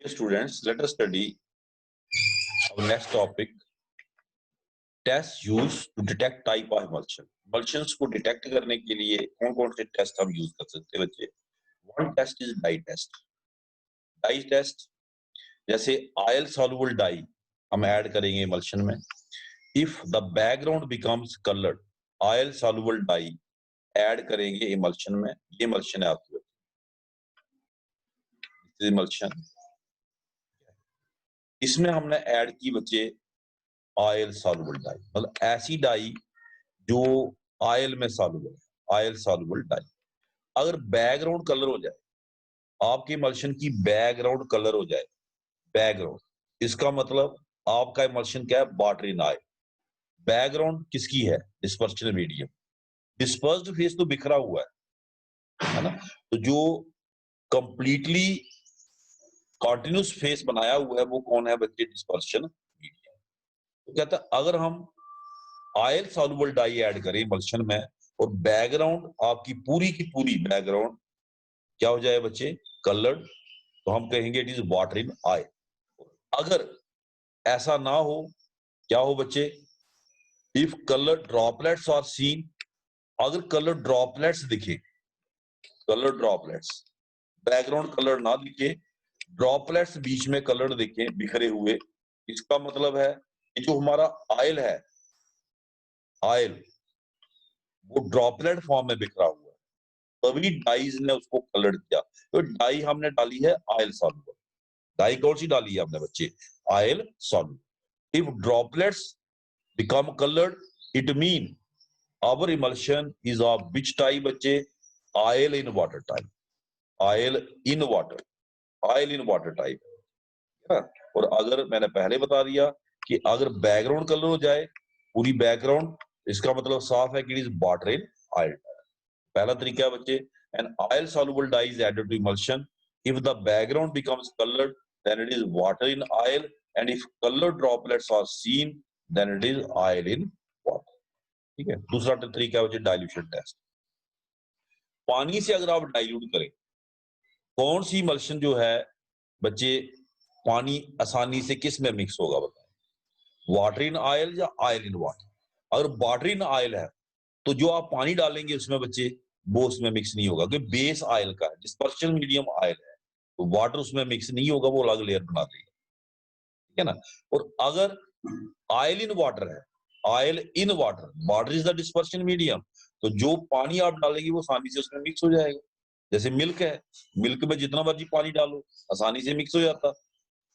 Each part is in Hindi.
Dear students, let us study our next topic. Tests used to detect type of emulsion. Emulsions को डिटेक्ट करने के लिए कौन-कौन से टेस्ट हम यूज कर सकते हैं बच्चे? One test is dye test. Dye test जैसे oil soluble dye हम ऐड करेंगे emulsion में. If the background becomes colored, oil soluble dye add करेंगे emulsion में. ये emulsion है आपकी. This is emulsion. इसमें हमने ऐड की बच्चे ऑयल सॉल्युबल डाई, मतलब ऐसी डाई जो ऑयल में सॉल्युबल है, ऑयल सॉल्युबल डाई. अगर बैकग्राउंड कलर हो जाए, आपके इमल्शन की बैकग्राउंड कलर हो जाए, बैकग्राउंड, इसका मतलब आपका इमल्शन क्या है? Water in oil. बैकग्राउंड किसकी है? Dispersion medium. डिस्पर्स्ड फेस तो बिखरा हुआ है ना? तो जो कंप्लीटली कॉन्टिन्यूस फेस बनाया हुआ है वो कौन है बच्चे? Dispersion medium. तो कहता है अगर हम ऑयल सॉल्युबल डाई ऐड करें इमल्शन में और बैकग्राउंड आपकी पूरी की पूरी बैकग्राउंड क्या हो जाए बच्चे? कलर्ड, तो हम कहेंगे it is water in oil. अगर ऐसा ना हो, क्या हो बच्चे? If colour droplets are seen, अगर कलर ड्रॉपलेट्स दिखे, कलर ड्रॉपलेट्स, बैकग्राउंड कलर ना दिखे, ड्रॉपलेट्स बीच में कलर दिखे बिखरे हुए, इसका मतलब है कि जो हमारा ऑयल है, ऑयल वो ड्रॉपलेट फॉर्म में बिखरा हुआ है, तभी डाइज ने उसको कलर किया. तो डाई हमने डाली है ऑयल सॉल्युबल. डाई कौन सी डाली है हमने बच्चे? Oil soluble. If droplets become coloured, it mean our emulsion is of which type बच्चे? Oil in water type. Oil in water, oil in water type है ना. और अगर मैंने पहले बता दिया कि अगर बैकग्राउंड कलर हो जाए, पूरी बैकग्राउंड, इसका मतलब साफ है कि it is water in oil. पहला तरीका है बच्चे, an oil soluble dye is added to emulsion. If the background becomes colored, then it is water in oil, and if color droplets are seen, then it is oil in water. ठीक है. दूसरा तरीका है बच्चे डाइल्यूशन टेस्ट. पानी से अगर आप डाइल्यूट करें, कौन सी इमल्शन जो है बच्चे पानी आसानी से किस में मिक्स होगा बताएं? वाटर इन ऑयल या ऑयल इन वाटर? अगर वाटर इन ऑयल है तो जो आप पानी डालेंगे उसमें बच्चे वो उसमें मिक्स नहीं होगा, क्योंकि बेस ऑयल का है, डिस्पर्शन मीडियम ऑयल है, तो वाटर उसमें मिक्स नहीं होगा, वो अलग लेयर बना देगा. ठीक है ना. और अगर ऑयल इन वाटर है, oil in water, water is the dispersion medium, तो जो पानी आप डालेंगे वो आसानी से उसमें मिक्स हो जाएगा. जैसे मिल्क है, मिल्क में जितना मर्जी पानी डालो आसानी से मिक्स हो जाता.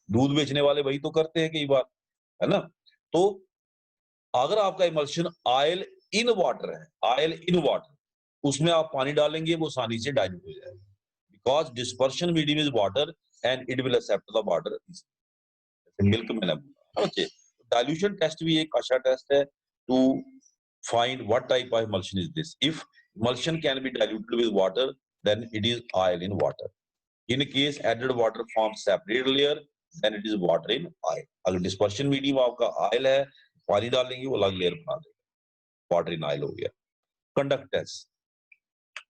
दूध बेचने वाले वही तो करते हैं कई बार, है ना. तो अगर आपका इमल्शन ऑयल इन वाटर है, ऑयल इन वाटर, उसमें आप पानी डालेंगे वो आसानी से डाइल्यूट हो जाएगा, because dispersion medium is water and it will accept the water. Milk मैंने बोला. ओके. डाइल्यूशन टेस्ट भी एक अच्छा टेस्ट है to find what type of emulsion is this. If emulsion can be diluted with water, then it is oil in water. In case added water forms separate layer, then it is water in oil. अगर डिस्पर्शन मीडियम आपका ऑयल है, पानी डालेंगे वो अलग लेयर बना देगा, वाटर इन ऑयल हो गया. कंडक्टेंस,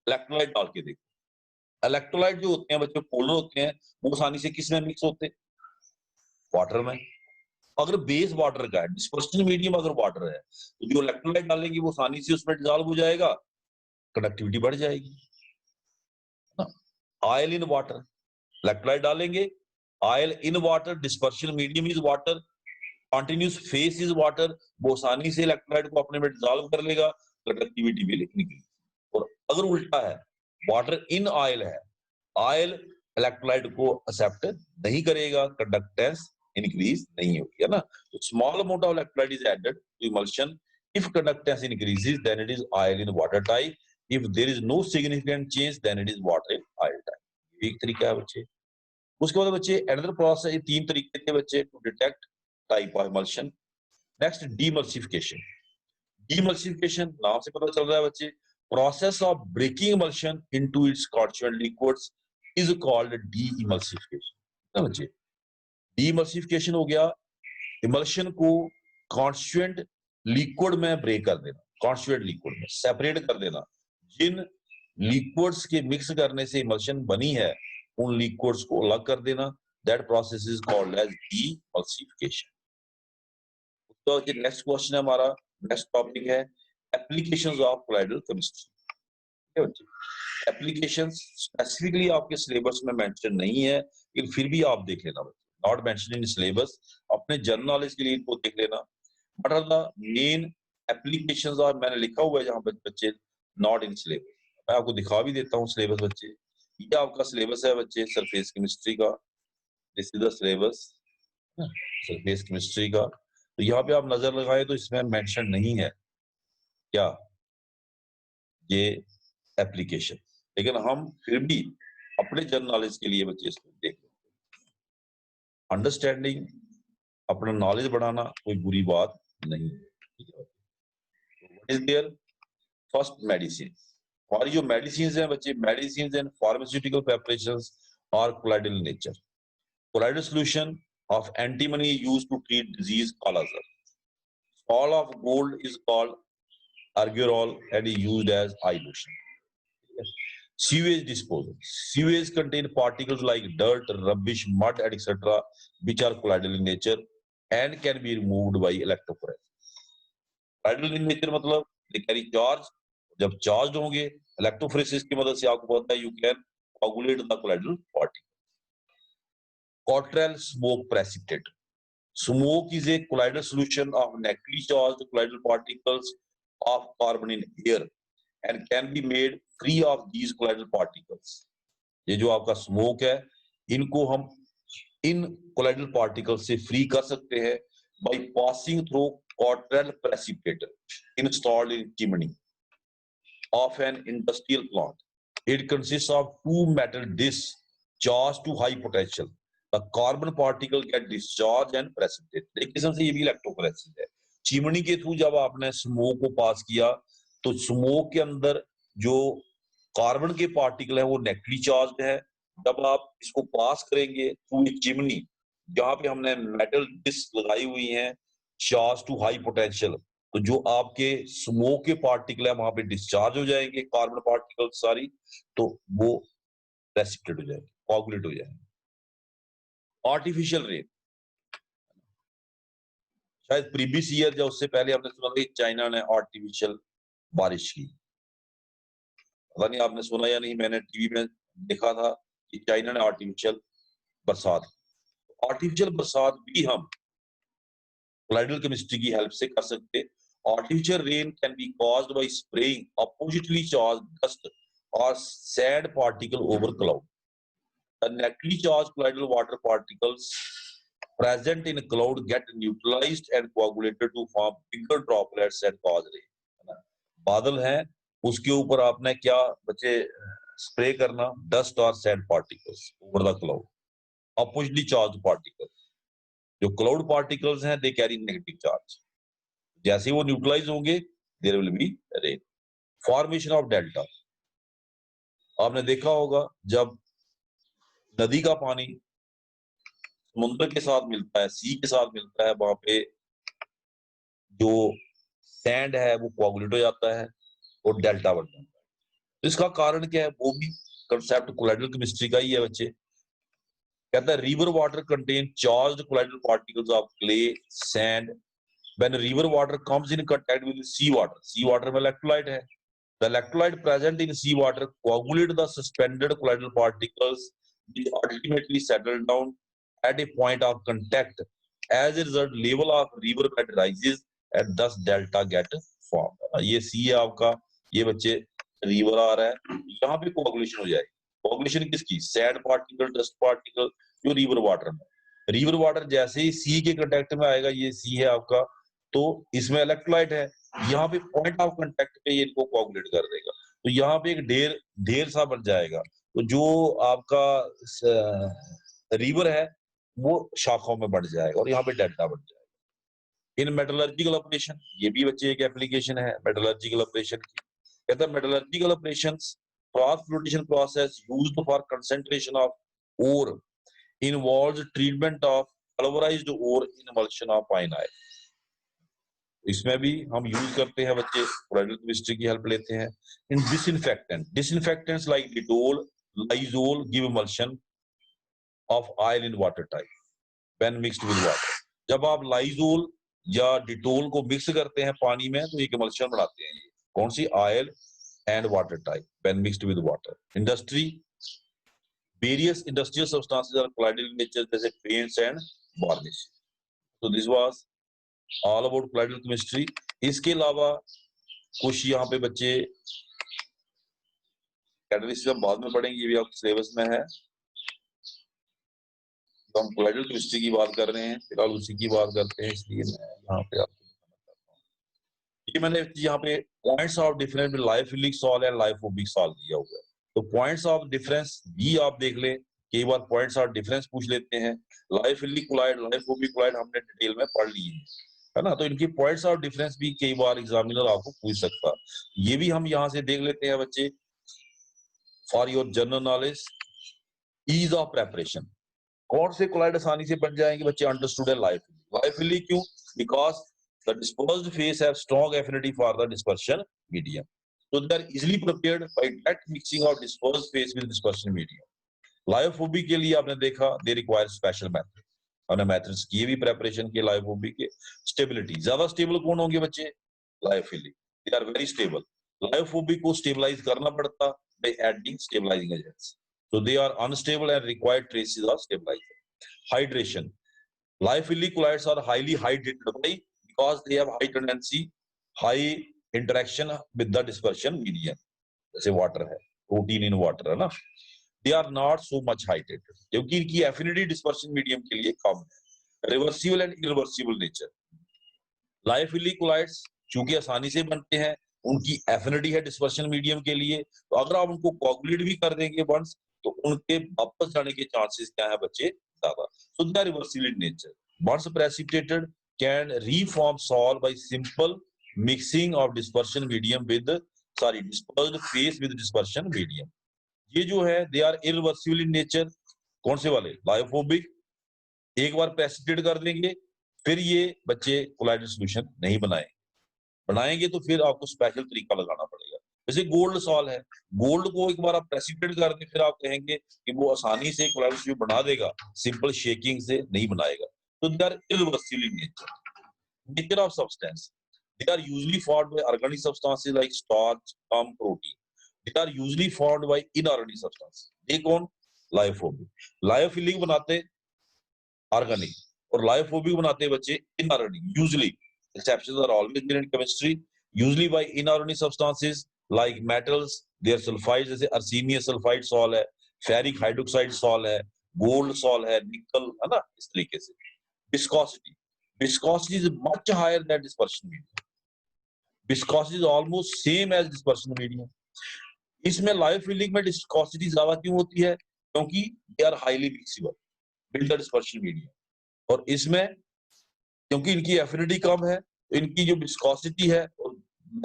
इलेक्ट्रोलाइट डाल के देखो. इलेक्ट्रोलाइट जो होते हैं बच्चों, पोलर होते हैं, वो आसानी से किसमें मिक्स होते हैं? वाटर में. अगर बेस वाटर का है, डिस्पर्शन मीडियम अगर वाटर है, तो जो इलेक्ट्रोलाइट डालेंगे वो आसानी से उसमें डिसॉल्व हो जाएगा, कंडक्टिविटी बढ़ जाएगी. ऑयल इन वाटर, इलेक्ट्रोलाइट डालेंगे, oil in water, dispersion medium is water, continuous face is water, वो आसानी से इलेक्ट्रोलाइट को अपने में डिसॉल्व कर लेगा, कंडक्टिविटी भी निकलेगी. और अगर उल्टा है, वाटर इन ऑयल है, ऑयल इलेक्ट्रोलाइट को एक्सेप्ट नहीं करेगा, कंडक्टेंस इंक्रीज नहीं होगी, है ना. तो small amount of electrolyte is added to emulsion. If conductance increases, then it is oil in water type. If there is no significant change, then it is water in oil type. एक तरीका है बच्चे. उसके बाद बच्चे अनदर प्रोसेस, ये तीन तरीके थे बच्चे to detect type of emulsion. Next, demulsification. Demulsification नाम से पता चल रहा है बच्चे, process of breaking emulsion into its constituent liquids is called de-emulsification. ना बच्चे, de-emulsification हो गया emulsion को constituent liquid में ब्रेक कर देना, constituent liquid में सेपरेट कर देना. जिन liquids के मिक्स करने से emulsion बनी है, उन liquids को अलग कर देना, that process is called as demulsification. तो नेक्स्ट क्वेश्चन है हमारा, नेक्स्ट टॉपिक है applications of colloidal chemistry. Applications specifically आपके सिलेबस में मेंशन नहीं है, लेकिन फिर भी आप देख लेना, नॉट मेंशन इन सिलेबस, अपने जनरल नॉलेज के लिए इनको देख लेना। What are the main applications, और मैंने लिखा हुआ है जहां पर बच्चे नॉट इन सिलेबस, मैं आपको दिखा भी देता हूँ सिलेबस बच्चे। ये आपका सिलेबस है बच्चे सरफेस केमिस्ट्री का, this is the syllabus surface chemistry का। तो यहाँ पे आप नजर लगाए तो इसमें मेंशन नहीं है क्या ये एप्लीकेशन, लेकिन हम फिर भी अपने जनरल नॉलेज के लिए बच्चे इसको देख लेते हैं। अंडरस्टैंडिंग, अपना नॉलेज बढ़ाना कोई बुरी बात नहीं है। What is there, first medicine, और जो मेडिसिन हैं बच्चे, medicine and pharmaceutical preparations are colloidal nature. Colloidal solution of antimony used to treat disease called ulcer. All of gold is called argyrol and is used as eye lotion. Sewage disposal. Sewage contain particles like dirt, rubbish, mud, etc., which are colloidal in nature and can be removed by electrophoresis. Colloidal in nature मतलब they carry charge. जब charged होंगे electrophoresis की मदद से आपको पता है you can coagulate the colloidal particles. Cottrell smoke precipitate. Smoke is a colloidal solution of negatively charged colloidal particles of carbon in air and can be made free of these colloidal particles. ये जो आपका स्मोक है, इनको हम इन colloidal particles से फ्री कर सकते हैं by passing through Cottrell precipitator installed in chimney of an industrial plant. It consists of two metal discs charged to high potential. The carbon particle get discharged and precipitate। एक किस्म से ये भी इलेक्ट्रोफोरेसिस है। चिमनी के थ्रू जब आपने स्मोक को पास किया तो स्मोक के अंदर जो कार्बन के पार्टिकल है वो नेगेटिवली चार्ज्ड है। जब आप इसको पास करेंगे थ्रू एक चिमनी जहां पे हमने मेटल डिस्क लगाई हुई है चार्ज टू हाई पोटेंशियल, तो जो आपके स्मोक के पार्टिकल है वहां पे डिस्चार्ज हो जाएंगे कार्बन पार्टिकल सारी, तो वो प्रेसिपिटेट हो जाएंगे, कोआगुलेट हो जाएंगे। आर्टिफिशियल रेन, शायद प्रीवियस ईयर या उससे पहले आपने सुना था चाइना ने आर्टिफिशियल बारिश की, पता नहीं आपने सुना या नहीं, मैंने टीवी में देखा था कि चाइना ने आर्टिफिशियल बरसात। आर्टिफिशियल बरसात भी हम कोलाइडल केमिस्ट्री की हेल्प से कर सकते। Artificial rain can be caused by spraying oppositely charged dust और sand particle over cloud. The negatively charged colloidal water particles present in a cloud get neutralized and coagulated to form bigger droplets and cause rain। बादल है उसके ऊपर आपने क्या बच्चे स्प्रे करना, डस्ट और sand particles over the cloud. Oppositely charge particle, जो क्लाउड पार्टिकल्स हैं दे कैरी नेगेटिव चार्ज, जैसे वो न्यूट्रलाइज होंगे there will be rain. Formation of delta, आपने देखा होगा जब नदी का पानी समुद्र के साथ मिलता है, सी के साथ मिलता है, वहां पे जो सैंड है वो कोआगुलेट हो जाता है और डेल्टा बन जाता है। तो इसका कारण क्या है, वो भी कंसेप्ट कोलाइडल केमिस्ट्री का ही है बच्चे। कहता है river water contain charged colloidal particles of clay sand when river water comes in contact with sea water, sea water में इलेक्ट्रोलाइट है, the electrolyte present in sea water coagulate the suspended colloidal particles which ultimately settle down at a point of contact. As a result, level of river bed rises and thus delta get formed। ये सी है आपका, ये बच्चे रिवर आ रहा है, यहाँ पे कोआगुलेशन हो जाएगी। कोआगुलेशन किसकी, सैंड पार्टिकल डस्ट पार्टिकल जो रिवर वाटर में, रिवर वाटर जैसे ही सी के कांटेक्ट में आएगा, ये सी है आपका, तो इसमें इलेक्ट्रोलाइट है, यहाँ पे पॉइंट ऑफ कांटेक्ट पे ये इनको कोआगुलेट कर देगा, तो यहाँ पे एक ढेर ढेर सा बन जाएगा। तो जो आपका रिवर है वो शाखाओं में बढ़ जाएगा और यहाँ पे डेल्टा बढ़ जाएगा। इन मेटलर्जिकल ऑपरेशन, ये भी बच्चे एक एप्लीकेशन है मेटलर्जिकल ऑपरेशन की। कहता है metallurgical operations cross flotation process used for concentration of ore involves treatment of pulverised ore in emulsion of fine oil. इसमें भी हम यूज करते हैं बच्चे, कोलाइडल केमिस्ट्री की हेल्प लेते हैं। In disinfectant, disinfectants like Dettol Lysol give emulsion of oil in water type when mixed with water. जब आप लाइजोल या डिटोल को मिक्स करते हैं पानी में तो एक emulsion बनाते हैं ये कौन सी oil and water type when mixed with water. Industry, various industrial substances are colloidal in nature जैसे paints and varnish. So this was all about colloidal chemistry. इसके अलावा कुछ यहाँ पे बच्चे कैटलिस्ट हम बाद में पढ़ेंगे, ये भी आपके सिलेबस में है। तो हम colloidal chemistry की बात कर रहे हैं, फिलहाल उसी की बात करते हैं, इसलिए मैं यहाँ पे आपको ये मैंने यहाँ पे पॉइंट्स ऑफ डिफरेंस में lyophilic sol and lyophobic sol दिया हुआ है। तो पॉइंट्स ऑफ डिफरेंस भी आप देख लें, कई बार पॉइंट्स ऑफ डिफरेंस पूछ लेते हैं। लाइफिलिक क्लोराइड, लाइफोबिक क्लोराइड हमने डिटेल में पढ़ लिए है ना, तो इनकी पॉइंट्स ऑफ डिफरेंस भी कई बार एग्जामिनर आपको पूछ सकता है। ये भी हम यहाँ से देख लेते हैं बच्चे, for your general knowledge, ease of preparation. कौन से क्लोराइड आसानी से बन जाएंगे बच्चे? अंडरस्टूड है लाइफिलिक क्यों? Because the dispersed phase have strong affinity for the dispersion medium, so they are easily prepared by direct mixing of dispersed phase with dispersion medium. Lyophobic के लिए आपने देखा they require special method, हमने मेथड्स किए भी प्रेपरेशन के लाइफोबिक के। स्टेबिलिटी, ज्यादा स्टेबल कौन होंगे बच्चे? Lyophilic, they are very stable. Lyophobic को स्टेबलाइज करना पड़ता by adding stabilizing agents, so they are unstable and require traces of stabilizer. Hydration, Lyophilic colloids are highly hydrated by because they have high tendency, high interaction with the dispersion medium. जैसे वाटर है, प्रोटीन इन वाटर है ना, they are not so much hydrated क्योंकि इनकी एफिनिटी डिस्पर्शन मीडियम के लिए कम है। Reversible and irreversible nature, lyophilic colloids चूंकि आसानी से बनते हैं, उनकी एफिनिटी है डिस्पर्शन मीडियम के लिए, तो अगर आप उनको कोगुलेट भी कर देंगे वंस तो उनके वापस जाने के चांसेस क्या है बच्चे? ज्यादा। So they are reversible in nature. Once precipitated can reform salt by simple mixing of dispersion medium with dispersed phase with dispersion medium. ये जो है they are irreversible in nature। कौन से वाले? लायोफोबिक, एक बार प्रेसिपिटेट कर देंगे फिर ये बच्चे कोलाइडल सॉल्यूशन नहीं बनाएंगे तो फिर आपको स्पेशल तरीका लगाना पड़ेगा। जैसे गोल्ड सॉल है, गोल्ड को एक बार आप प्रेसिपिटेट कर दें फिर आप कहेंगे कि वो आसानी से कोलाइडल सॉल्यूशन बना देगा, सिंपल शेकिंग से नहीं बनाएगा। So they are irreversible in nature. Nature of substance. They are usually formed by organic substances like starch, protein. They are usually formed by inorganic substances. ये कौन? Lyophobic. Lyophilic बनाते organic और lyophobic बनाते बच्चे inorganic. Usually, exceptions are always there in chemistry. Usually by inorganic substances like metals, their sulfides जैसे arsenious sulfide सॉल है, ferric hydroxide सॉल है, gold सॉल है, निकल है ना, इस तरीके से। Viscosity is much higher than dispersion medium. Viscosity is almost same as dispersion medium. इसमें लायोफिलिक में viscosity ज्यादा क्यों होती है? क्योंकि they are highly mixable with the dispersion medium, और इसमें क्योंकि इनकी एफिनिटी कम है तो इनकी जो viscosity है, और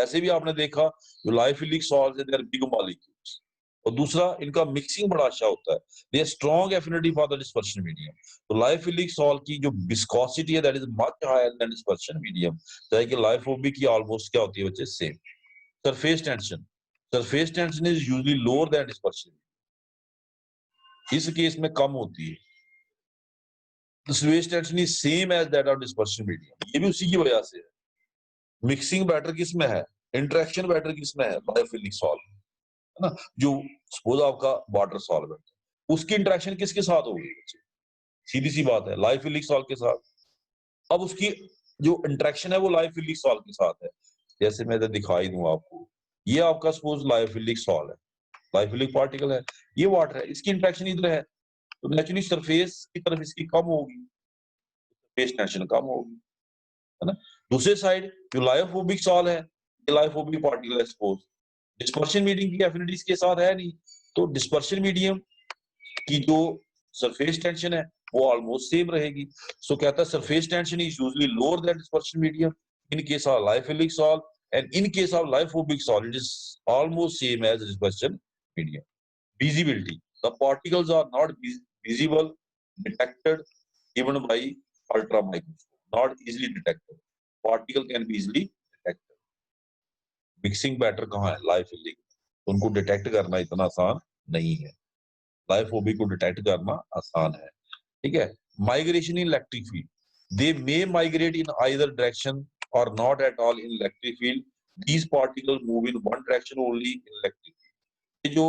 वैसे भी आपने देखा जो लायोफिलिक सॉल्ट्स है they are big molecules, और दूसरा इनका मिक्सिंग बड़ा अच्छा होता है, they strong affinity for the dispersion medium. तो लायोफिलिक सॉल्ट की जो विस्कोसिटी है that is much higher than dispersion medium, जैसे कि लायोफोबिक की ऑलमोस्ट क्या होती है बच्चे? Same. Surface tension is usually lower than dispersion, इस केस में कम होती है। तो surface tension is same as that of dispersion medium, ये भी उसी की वजह से है। मिक्सिंग बैटर किसमें है? इंटरेक्शन बैटर किसमें है? लायोफिलिक सॉल्ट है ना, जो सपोज आपका वाटर सॉल्वेंट, उसकी इंटरेक्शन किसके साथ होगी? सीधी सी बात है, लायोफिलिक सॉल्ट के साथ। अब उसकी जो इंटरेक्शन है वो लायोफिलिक सॉल्ट के साथ है। जैसे मैं इधर दिखाई दूं आपको, ये आपका सपोज लायोफिलिक सॉल्ट है, लायोफिलिक पार्टिकल है, ये वाटर है, इसकी इंटरेक्शन इधर है, तो नेचुरली सरफेस की तरफ इसकी कम होगी, सरफेस टेंशन कम होगी, है ना। दूसरे साइड जो लायोफोबिक सॉल्ट है, ये लायोफोबिक पार्टिकल है, सपोज डिस्पर्शन मीडियम की एफिनिटी इसके साथ है नहीं, तो डिस्पर्शन मीडियम की जो सरफेस टेंशन है वो ऑलमोस्ट सेम रहेगी। सो कहता है surface tension is usually lower than dispersion medium in case of lyophilic salt, and in case of lyophobic salt it is almost same as dispersion medium. Visibility, the particles are not visible detected even by ultra microscope, not easily detected, particle can be easily detected. Mixing better कहाँ है? लायोफिलिक, उनको डिटेक्ट करना इतना आसान नहीं है। लाइफोबिक को डिटेक्ट करना आसान है, ठीक है। Migration in electric field, they may migrate in either direction or not at all in electric field, these particle move in one direction only in electric field. ये जो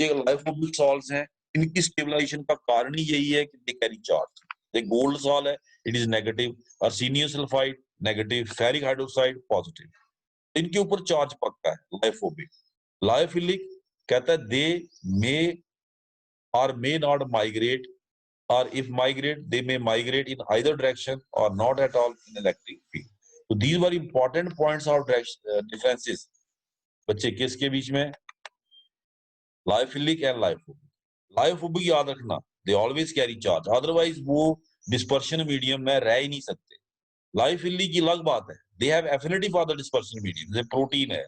ये लाइफोबिक सॉल्ट्स हैं, इनकी स्टेबलाइजेशन का कारण ही यही है कि दे कैरी चार्ज। एक गोल्ड सॉल है, it is negative, arsenium sulphide negative, ferric hydroxide positive, इनके ऊपर चार्ज पक्का है लाइफोबिक। लाइफिलिक कहता है दे मे और may not migrate, or if migrate they may migrate in either direction or not at all in electric field. So these were important points of differences बच्चे किसके बीच में, लाइफिलिक एंड लाइफोबिक। लाइफोबिक याद रखना, they always carry charge, otherwise वो डिस्पर्शन मीडियम में रह ही नहीं सकते। लाइफिलिक की अलग बात है, they have affinity for the dispersion medium, जैसे प्रोटीन है,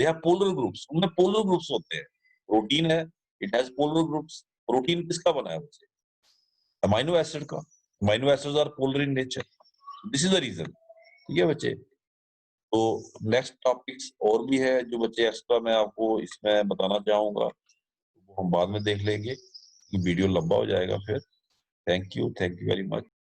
दे हैव पोलर ग्रुप्स, उनमें पोलर ग्रुप्स होते हैं। प्रोटीन है, it has polar groups. Protein किसका बना है बच्चे, अमाइनो एसिड का, amino acids are polar in nature, this is the reason, ठीक है बच्चे। तो नेक्स्ट टॉपिक्स और भी है जो बच्चे एक्स्ट्रा मैं आपको इसमें बताना चाहूंगा, वो हम बाद में देख लेंगे, वीडियो लंबा हो जाएगा फिर। Thank you very much.